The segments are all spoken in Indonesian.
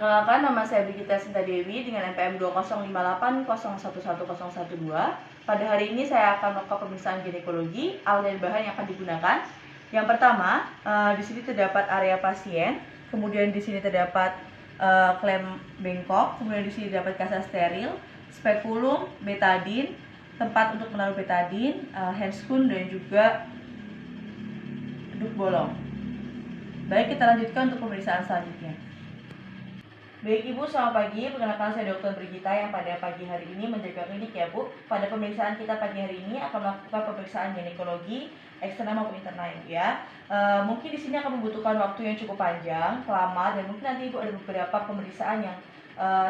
Perkenalkan, nama saya Brigita Sinta Dewi dengan NPM 20580110012. Pada hari ini saya akan melakukan pemeriksaan ginekologi. Alat dan bahan yang akan digunakan. Yang pertama, di sini terdapat area pasien, kemudian di sini terdapat klem bengkok, kemudian di sini terdapat kasa steril, spekulum, betadin, tempat untuk menaruh betadin, handscoon, dan juga duk bolong. Baik, kita lanjutkan untuk pemeriksaan selanjutnya. Baik Ibu, selamat pagi. Perkenalkan, saya Dr. Brigita yang pada pagi hari ini menjaga klinik ya Bu. Pada pemeriksaan kita pagi hari ini akan melakukan pemeriksaan ginekologi eksternal maupun internal ya. Mungkin di sini akan membutuhkan waktu yang cukup panjang, lama, dan mungkin nanti Ibu ada beberapa pemeriksaan yang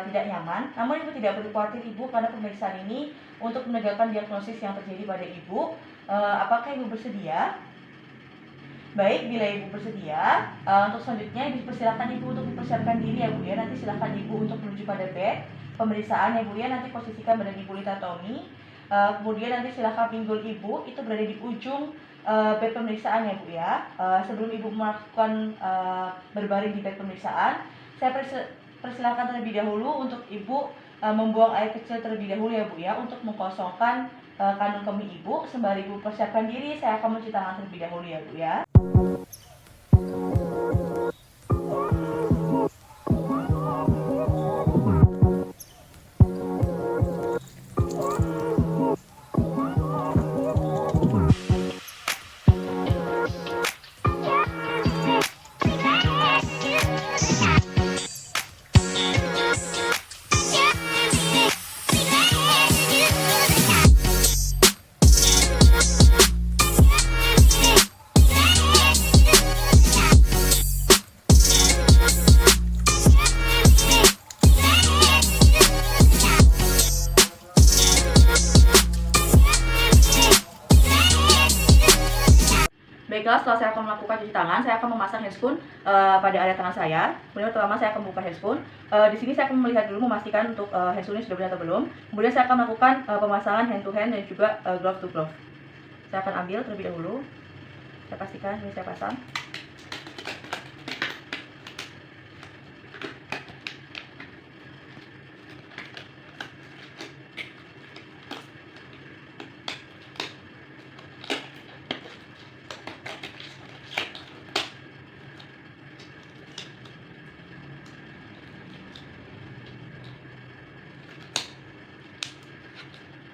tidak nyaman. Namun Ibu tidak perlu khawatir Ibu, karena pemeriksaan ini untuk menegakkan diagnosis yang terjadi pada Ibu. Apakah Ibu bersedia? Baik, bila Ibu bersedia, untuk selanjutnya dipersilakan Ibu untuk mempersiapkan diri ya Bu ya. Nanti silakan Ibu untuk menuju pada bed pemeriksaan ya Bu ya. Nanti posisikan badan Ibu litatomi. Kemudian nanti silakan pinggul Ibu itu berada di ujung bed pemeriksaan ya Bu ya. Sebelum Ibu melakukan berbaring di bed pemeriksaan, saya persilakan terlebih dahulu untuk Ibu membuang air kecil terlebih dahulu ya Bu ya, untuk mengkosongkan kandung kemih Ibu. Sembari Ibu persiapkan diri, saya akan mencuci tangan terlebih dahulu ya Bu ya. Baiklah, setelah saya akan melakukan cuci tangan, saya akan memasang handscoon pada area tangan saya. Kemudian pertama saya akan membuka handscoon. Di sini saya akan melihat dulu, memastikan untuk handscoonnya sudah benar atau belum. Kemudian saya akan melakukan pemasangan hand to hand dan juga glove to glove. Saya akan ambil terlebih dahulu. Saya pastikan ini saya pasang.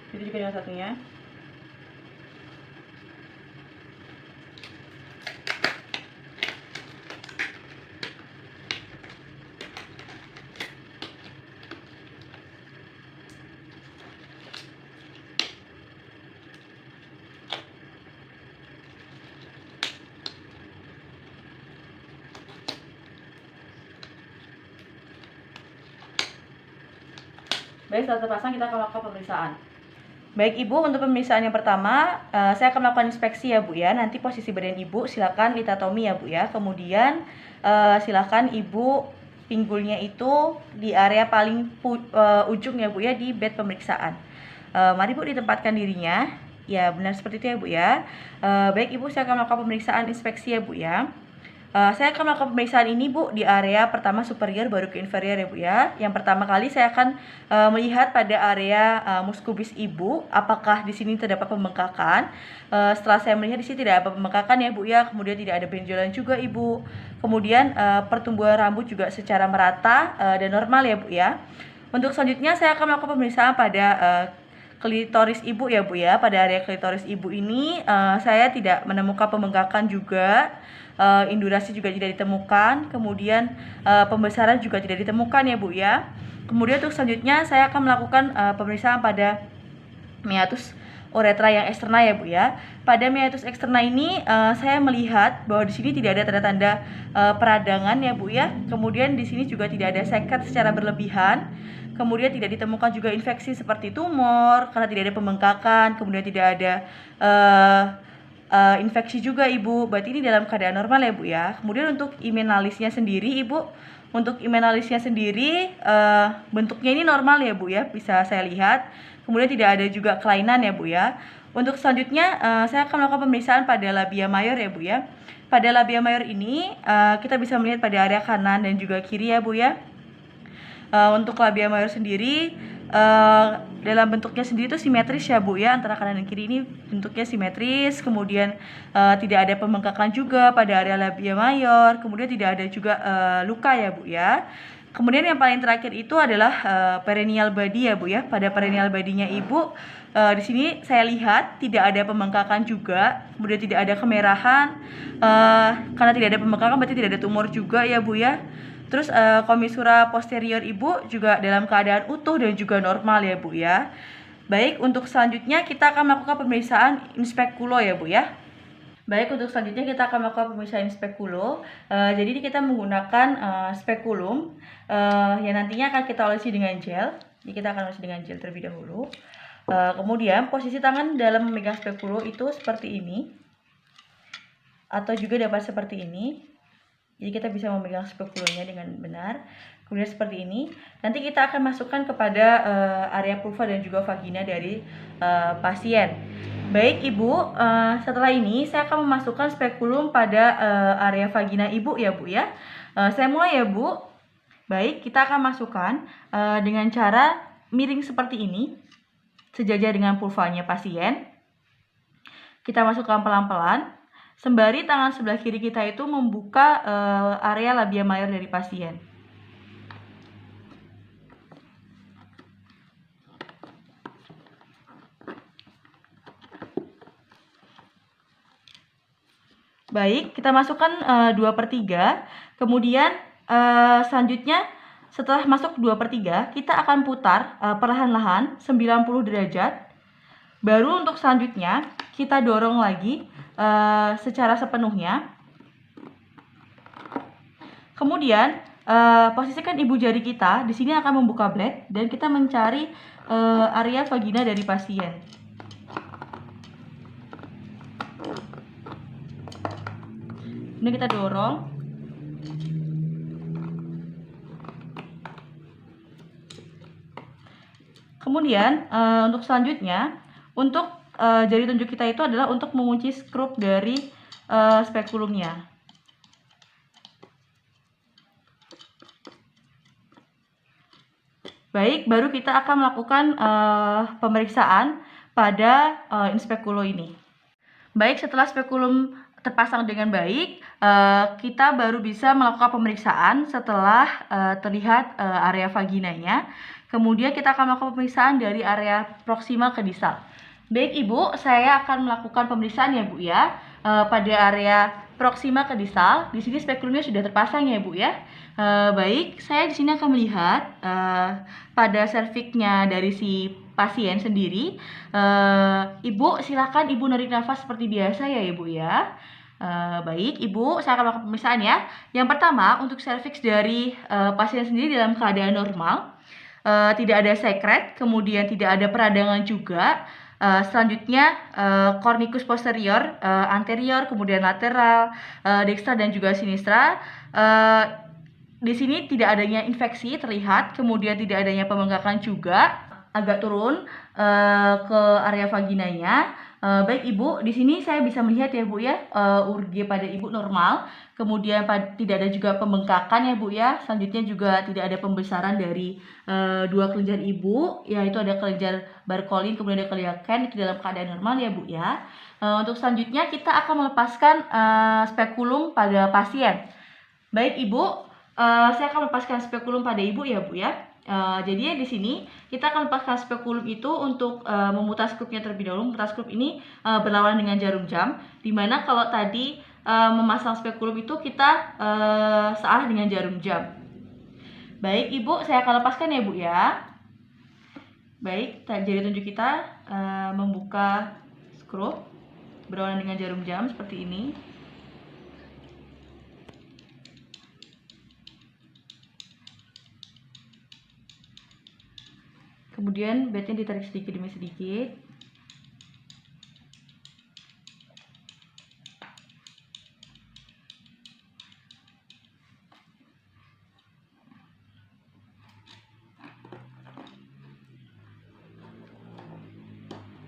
Itu juga yang satunya. Baik, setelah terpasang kita akan melakukan pemeriksaan. Baik Ibu, untuk pemeriksaan yang pertama, saya akan melakukan inspeksi ya Bu ya. Nanti posisi badan Ibu silakan litatomi ya Bu ya. Kemudian silakan Ibu pinggulnya itu di area paling ujung ya Bu ya, di bed pemeriksaan. Mari Bu ditempatkan dirinya. Ya, benar seperti itu ya Bu ya. Baik Ibu, saya akan melakukan pemeriksaan inspeksi ya Bu ya. Saya akan melakukan pemeriksaan ini Bu di area pertama superior baru ke inferior ya Bu ya. Yang pertama kali saya akan melihat pada area muskubis Ibu, apakah di sini terdapat pembengkakan. Setelah saya melihat di sini tidak ada pembengkakan ya Bu ya, kemudian tidak ada benjolan juga Ibu. Kemudian pertumbuhan rambut juga secara merata dan normal ya Bu ya. Untuk selanjutnya saya akan melakukan pemeriksaan pada klitoris Ibu ya Bu ya. Pada area klitoris Ibu ini saya tidak menemukan pembengkakan juga. Indurasi juga tidak ditemukan, kemudian pembesaran juga tidak ditemukan ya Bu ya. Kemudian untuk selanjutnya saya akan melakukan pemeriksaan pada meatus uretra yang eksternal ya Bu ya. Pada meatus eksternal ini saya melihat bahwa di sini tidak ada tanda-tanda peradangan ya Bu ya. Kemudian di sini juga tidak ada seket secara berlebihan. Kemudian tidak ditemukan juga infeksi seperti tumor karena tidak ada pembengkakan. Kemudian tidak ada infeksi juga Ibu. Berarti ini dalam keadaan normal ya Bu ya. Kemudian untuk imenalisnya sendiri Ibu, untuk imenalisnya sendiri bentuknya ini normal ya Bu ya, bisa saya lihat. Kemudian tidak ada juga kelainan ya Bu ya. Untuk selanjutnya saya akan melakukan pemeriksaan pada labia mayor ya Bu ya. Pada labia mayor ini kita bisa melihat pada area kanan dan juga kiri ya Bu ya. Untuk labia mayor sendiri dalam bentuknya sendiri itu simetris ya Bu ya, antara kanan dan kiri ini bentuknya simetris, kemudian tidak ada pembengkakan juga pada area labia mayor, kemudian tidak ada juga luka ya Bu ya. Kemudian yang paling terakhir itu adalah perineal body ya Bu ya. Pada perineal body-nya Ibu di sini saya lihat tidak ada pembengkakan juga, kemudian tidak ada kemerahan. Karena tidak ada pembengkakan berarti tidak ada tumor juga ya Bu ya. Terus komisura posterior Ibu juga dalam keadaan utuh dan juga normal ya Bu ya. Baik, untuk selanjutnya kita akan melakukan pemeriksaan inspekulo ya Bu ya. Baik, untuk selanjutnya kita akan melakukan pemeriksaan spekulo. Jadi kita menggunakan spekulum yang nantinya akan kita olesi dengan gel. Jadi kita akan olesi dengan gel terlebih dahulu. Kemudian posisi tangan dalam memegang spekulo itu seperti ini, atau juga dapat seperti ini. Jadi kita bisa memegang spekulonya dengan benar. Kemudian seperti ini. Nanti kita akan masukkan kepada area vulva dan juga vagina dari pasien. Baik Ibu, setelah ini saya akan memasukkan spekulum pada area vagina Ibu ya Bu ya. Saya mulai ya Bu. Baik, kita akan masukkan dengan cara miring seperti ini, sejajar dengan vulvanya pasien. Kita masukkan pelan-pelan. Sembari tangan sebelah kiri kita itu membuka area labia mayor dari pasien. Baik, kita masukkan 2/3. Kemudian selanjutnya setelah masuk 2/3, kita akan putar perlahan-lahan 90 derajat. Baru untuk selanjutnya kita dorong lagi secara sepenuhnya. Kemudian posisikan ibu jari kita di sini akan membuka bled dan kita mencari area vagina dari pasien. Ini kita dorong. Kemudian untuk selanjutnya, untuk jari tunjuk kita itu adalah untuk mengunci skrup dari spekulumnya. Baik, baru kita akan melakukan pemeriksaan pada inspekulo ini. Baik, setelah spekulum terpasang dengan baik, kita baru bisa melakukan pemeriksaan setelah terlihat area vaginanya. Kemudian kita akan melakukan pemeriksaan dari area proksimal ke distal. Baik Ibu, saya akan melakukan pemeriksaan ya Bu ya pada area proksimal ke distal. Di sini spekulumnya sudah terpasang ya Bu ya. Baik, saya di sini akan melihat pada serviknya dari si pasien sendiri. Ibu silakan Ibu narik nafas seperti biasa ya Ibu ya. Baik Ibu, saya akan melakukan pemeriksaan ya. Yang pertama, untuk serviks dari pasien sendiri dalam keadaan normal, tidak ada sekret, kemudian tidak ada peradangan juga. Selanjutnya cornicus posterior, anterior, kemudian lateral, dextra dan juga sinistra. Di sini tidak adanya infeksi terlihat, kemudian tidak adanya pembengkakan juga, agak turun ke area vaginanya. Baik Ibu, di sini saya bisa melihat ya Bu ya, urge pada Ibu normal, kemudian tidak ada juga pembengkakan ya Bu ya. Selanjutnya juga tidak ada pembesaran dari dua kelenjar Ibu, yaitu ada kelenjar Bartholin kemudian ada kelenjar Kenn, itu dalam keadaan normal ya Bu ya. Untuk selanjutnya kita akan melepaskan spekulum pada pasien. Baik Ibu, saya akan melepaskan spekulum pada Ibu ya Bu ya. Jadi di sini kita akan lepaskan spekulum itu untuk memutar skrupnya terlebih dahulu. Memutar skrup ini berlawanan dengan jarum jam, dimana kalau tadi memasang spekulum itu kita searah dengan jarum jam. Baik Ibu, saya akan lepaskan ya Bu ya. Baik, jari tunjuk kita membuka skrup berlawanan dengan jarum jam seperti ini. Kemudian bednya ditarik sedikit demi sedikit.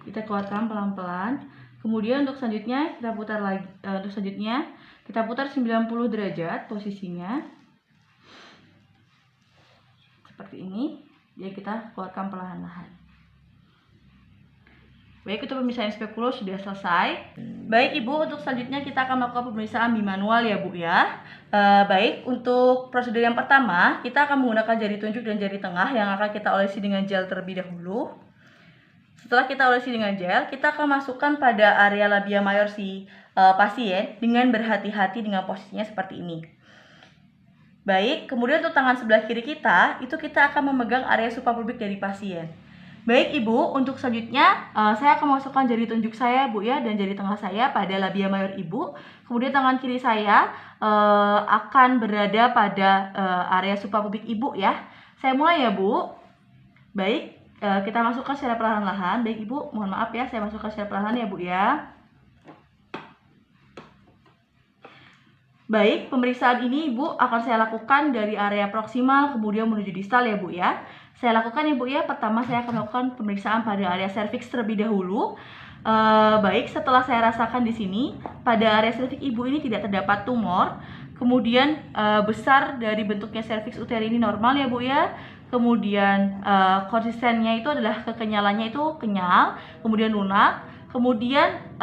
Kita keluarkan pelan-pelan. Kemudian untuk selanjutnya kita putar lagi. Untuk selanjutnya kita putar 90 derajat posisinya. seperti ini. Jadi kita keluarkan perlahan-lahan. Baik, itu pemeriksaan spekulus sudah selesai. Baik Ibu, untuk selanjutnya kita akan melakukan pemeriksaan bimanual ya Bu ya. Baik, untuk prosedur yang pertama, kita akan menggunakan jari tunjuk dan jari tengah yang akan kita olesi dengan gel terlebih dahulu. Setelah kita olesi dengan gel, kita akan masukkan pada area labia mayor si pasien dengan berhati-hati dengan posisinya seperti ini. Baik, kemudian untuk tangan sebelah kiri kita, itu kita akan memegang area suprapubik dari pasien. Baik Ibu, untuk selanjutnya saya akan masukkan jari tunjuk saya Bu ya dan jari tengah saya pada labia mayor Ibu. Kemudian tangan kiri saya akan berada pada area suprapubik Ibu ya. Saya mulai ya Bu. Baik, kita masukkan secara perlahan-lahan. Baik Ibu, mohon maaf ya, saya masukkan secara perlahan ya Bu ya. Baik, pemeriksaan ini Ibu akan saya lakukan dari area proksimal kemudian menuju distal ya Bu ya. Saya lakukan ya Bu ya, pertama saya akan melakukan pemeriksaan pada area serviks terlebih dahulu. Baik, setelah saya rasakan di sini, pada area serviks Ibu ini tidak terdapat tumor. Kemudian besar dari bentuknya serviks uteri ini normal ya Bu ya. Kemudian konsistennya itu adalah kekenyalannya itu kenyal, kemudian lunak. Kemudian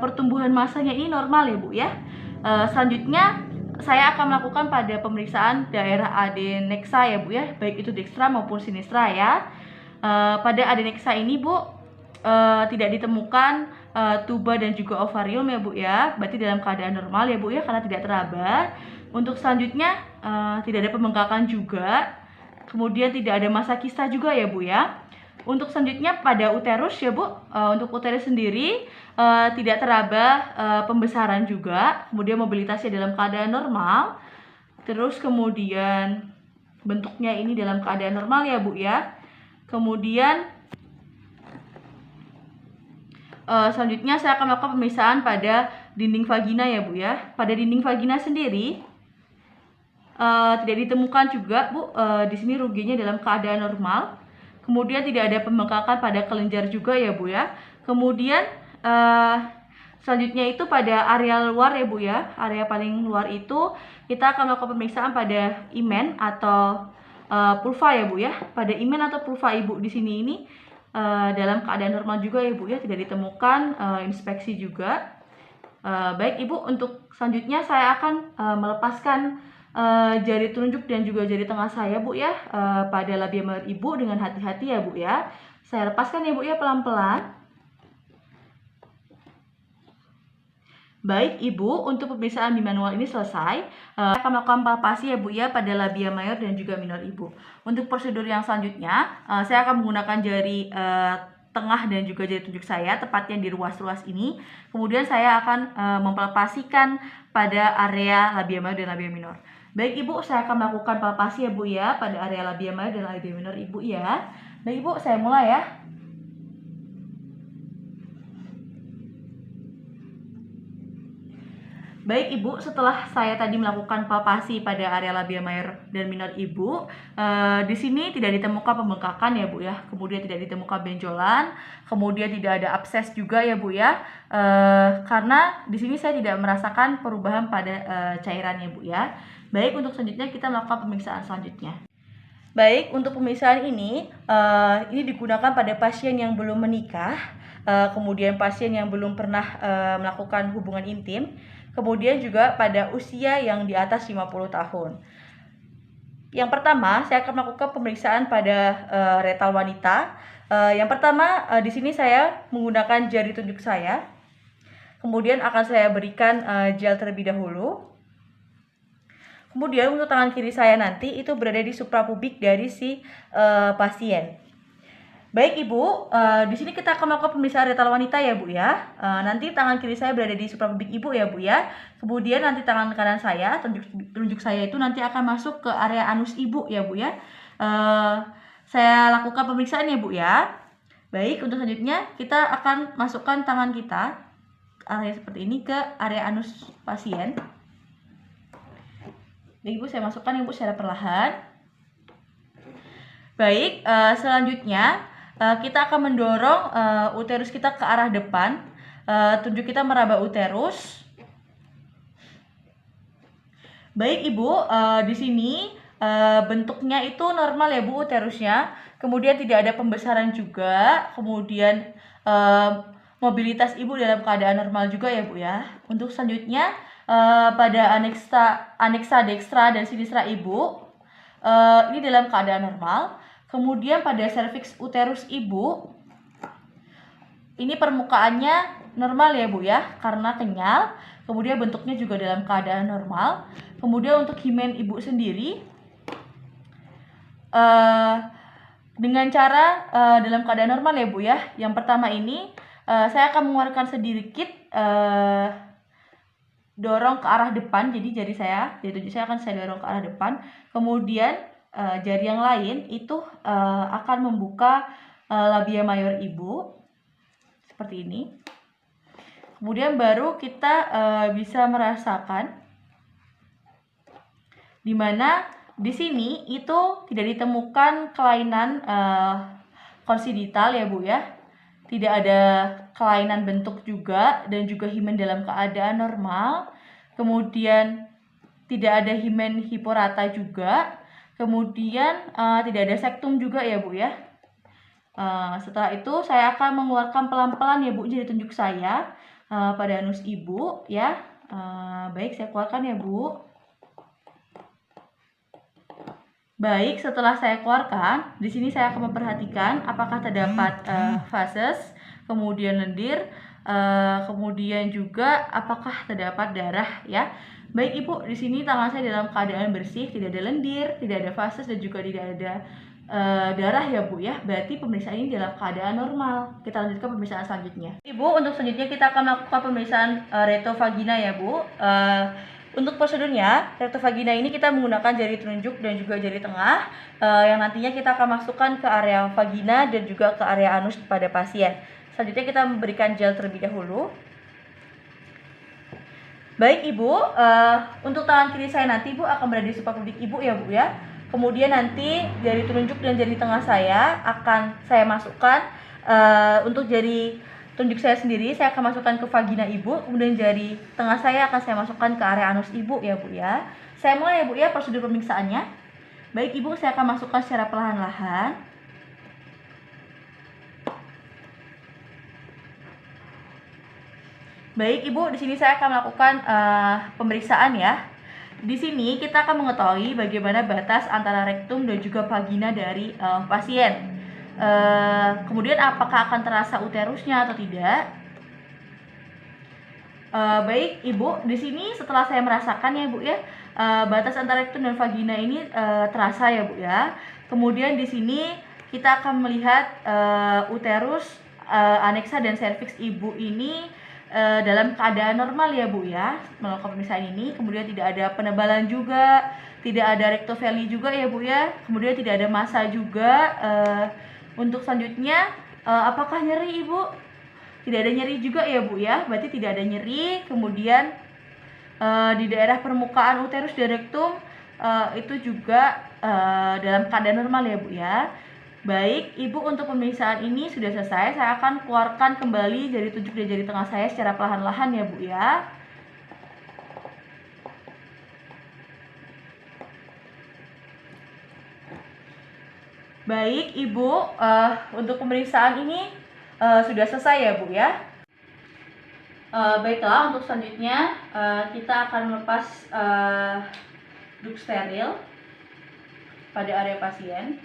pertumbuhan masanya ini normal ya Bu ya. Selanjutnya saya akan melakukan pada pemeriksaan daerah adeneksa ya Bu ya, baik itu dekstra maupun sinistra ya. Pada adeneksa ini Bu tidak ditemukan tuba dan juga ovarium ya Bu ya, berarti dalam keadaan normal ya Bu ya karena tidak teraba. Untuk selanjutnya tidak ada pembengkakan juga, kemudian tidak ada massa kista juga ya Bu ya. Untuk selanjutnya pada uterus ya Bu, untuk uterus sendiri tidak teraba pembesaran juga, kemudian mobilitasnya dalam keadaan normal, terus kemudian bentuknya ini dalam keadaan normal ya Bu ya. Kemudian selanjutnya saya akan melakukan pemeriksaan pada dinding vagina ya Bu ya. Pada dinding vagina sendiri tidak ditemukan juga Bu, di sini ruginya dalam keadaan normal. Kemudian tidak ada pembengkakan pada kelenjar juga ya Bu ya. Kemudian selanjutnya itu pada area luar ya Bu ya. Area paling luar itu kita akan melakukan pemeriksaan pada imen atau pulva ya Bu ya. Pada imen atau pulva Ibu di sini ini dalam keadaan normal juga ya Bu ya. Tidak ditemukan inspeksi juga. Baik Ibu, untuk selanjutnya saya akan melepaskan jari telunjuk dan juga jari tengah saya Bu ya pada labia mayor Ibu dengan hati-hati ya Bu ya. Saya lepaskan ya Bu ya pelan-pelan. Baik Ibu, untuk pemeriksaan bimanual ini selesai. Saya akan melakukan palpasi ya Bu ya pada labia mayor dan juga minor Ibu. Untuk prosedur yang selanjutnya, saya akan menggunakan jari tengah dan juga jari tunjuk saya tepatnya di ruas-ruas ini. Kemudian saya akan mempalpasikan pada area labia mayor dan labia minor. Baik Ibu, saya akan melakukan palpasi ya Bu ya pada area labia mayor dan labia minor Ibu ya. Baik Ibu, saya mulai ya. Baik Ibu, setelah saya tadi melakukan palpasi pada area labia mayor dan minor Ibu, di sini tidak ditemukan pembengkakan ya Bu ya, kemudian tidak ditemukan benjolan, kemudian tidak ada abses juga ya Bu ya, karena di sini saya tidak merasakan perubahan pada cairannya Bu ya. Baik, untuk selanjutnya kita melakukan pemeriksaan selanjutnya. Baik, untuk pemeriksaan ini digunakan pada pasien yang belum menikah, kemudian pasien yang belum pernah melakukan hubungan intim, kemudian juga pada usia yang di atas 50 tahun. Yang pertama, saya akan melakukan pemeriksaan pada retal wanita. Yang pertama, di sini saya menggunakan jari tunjuk saya. Kemudian akan saya berikan gel terlebih dahulu. Kemudian untuk tangan kiri saya nanti itu berada di suprapubik dari si pasien. Baik Ibu, di sini kita akan melakukan pemeriksaan retal wanita ya Bu ya. Nanti tangan kiri saya berada di suprapubik Ibu ya Bu ya. Kemudian nanti tangan kanan saya, tunjuk saya itu nanti akan masuk ke area anus Ibu ya Bu ya. Saya lakukan pemeriksaan ya Bu ya. Baik, untuk selanjutnya kita akan masukkan tangan kita area seperti ini ke area anus pasien. Baik Ibu, saya masukkan Ibu secara perlahan. Baik, selanjutnya kita akan mendorong uterus kita ke arah depan. Tunjuk kita meraba uterus. Baik Ibu, di sini bentuknya itu normal ya Bu uterusnya, kemudian tidak ada pembesaran juga, kemudian mobilitas ibu dalam keadaan normal juga ya Bu ya. Untuk selanjutnya pada aneksa dekstra dan sinistra ibu ini dalam keadaan normal. Kemudian pada serviks uterus ibu ini permukaannya normal ya Bu ya, karena kenyal. Kemudian bentuknya juga dalam keadaan normal. Kemudian untuk himen ibu sendiri dengan cara dalam keadaan normal ya Bu ya. Yang pertama ini saya akan mengeluarkan sedikit dorong ke arah depan. Jadi jari tunjuk saya akan saya dorong ke arah depan. Kemudian jari yang lain itu akan membuka labia mayor ibu seperti ini. Kemudian baru kita bisa merasakan di mana di sini itu tidak ditemukan kelainan konsidital ya Bu ya. Tidak ada kelainan bentuk juga, dan juga himen dalam keadaan normal. Kemudian tidak ada himen hiporata juga. Kemudian tidak ada sektum juga ya Bu ya. Setelah itu saya akan mengeluarkan pelan-pelan ya Bu jari tunjuk saya pada anus ibu ya. Baik, saya keluarkan ya Bu. Baik, setelah saya keluarkan, di sini saya akan memperhatikan apakah terdapat vases, kemudian lendir, kemudian juga apakah terdapat darah ya. Baik Ibu, di sini tangan saya dalam keadaan bersih, tidak ada lendir, tidak ada vases, dan juga tidak ada darah ya Bu ya. Berarti pemeriksaan ini dalam keadaan normal. Kita lanjutkan pemeriksaan selanjutnya. Ibu, untuk selanjutnya kita akan melakukan pemeriksaan retovagina ya Bu. Untuk prosedurnya, retovagina ini kita menggunakan jari telunjuk dan juga jari tengah yang nantinya kita akan masukkan ke area vagina dan juga ke area anus pada pasien. Selanjutnya kita memberikan gel terlebih dahulu. Baik Ibu, untuk tangan kiri saya nanti Ibu akan berada di suprapubic Ibu ya Bu ya. Kemudian nanti jari telunjuk dan jari tengah saya akan saya masukkan untuk jari tunjuk saya sendiri, saya akan masukkan ke vagina ibu, kemudian jari tengah saya akan saya masukkan ke area anus ibu ya Bu ya. Saya mulai ya Bu ya prosedur pemeriksaannya. Baik Ibu, saya akan masukkan secara perlahan-lahan. Baik Ibu, di sini saya akan melakukan pemeriksaan ya. Di sini kita akan mengetahui bagaimana batas antara rektum dan juga vagina dari pasien. Kemudian apakah akan terasa uterusnya atau tidak? Baik Ibu, di sini setelah saya merasakan ya Bu ya, batas antara rektum dan vagina ini terasa ya Bu ya. Kemudian di sini kita akan melihat uterus, aneksa dan serviks ibu ini dalam keadaan normal ya Bu ya, melakukan pemeriksaan ini. Kemudian tidak ada penebalan juga, tidak ada rectoveli juga ya Bu ya. Kemudian tidak ada massa juga. Untuk selanjutnya, apakah nyeri Ibu? Tidak ada nyeri juga ya Bu ya, berarti tidak ada nyeri. Kemudian di daerah permukaan uterus dan rektum itu juga dalam keadaan normal ya Bu ya. Baik Ibu, untuk pemeriksaan ini sudah selesai. Saya akan keluarkan kembali jari tunjuk dan jari tengah saya secara perlahan-lahan ya Bu ya. Baik Ibu, untuk pemeriksaan ini sudah selesai ya Bu ya. Baiklah, untuk selanjutnya kita akan melepas duk steril pada area pasien.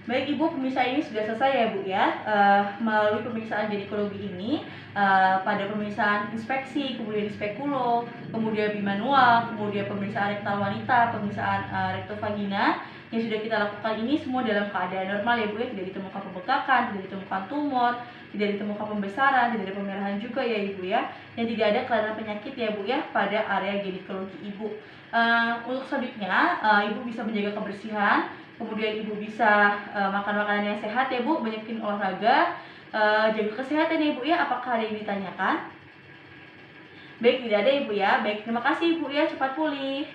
Baik Ibu, pemeriksaan ini sudah selesai ya Bu ya. Melalui pemeriksaan ginekologi ini pada pemeriksaan inspeksi, kemudian spekulo, kemudian bimanual, kemudian pemeriksaan rektal wanita, pemeriksaan rektovagina yang sudah kita lakukan ini semua dalam keadaan normal ya Bu ya. Tidak ditemukan pembekakan, tidak ditemukan tumor, tidak ditemukan pembesaran, tidak ada pemerahan juga ya Ibu ya. Dan tidak ada kelainan penyakit ya Bu ya pada area ginekologi Ibu. Untuk selanjutnya Ibu bisa menjaga kebersihan. Kemudian Ibu bisa makan makanan yang sehat ya Bu, banyakin olahraga, jaga kesehatan ya Ibu ya. Apakah ada yang ditanyakan? Baik, tidak ada Ibu ya. Baik, terima kasih Ibu ya, cepat pulih.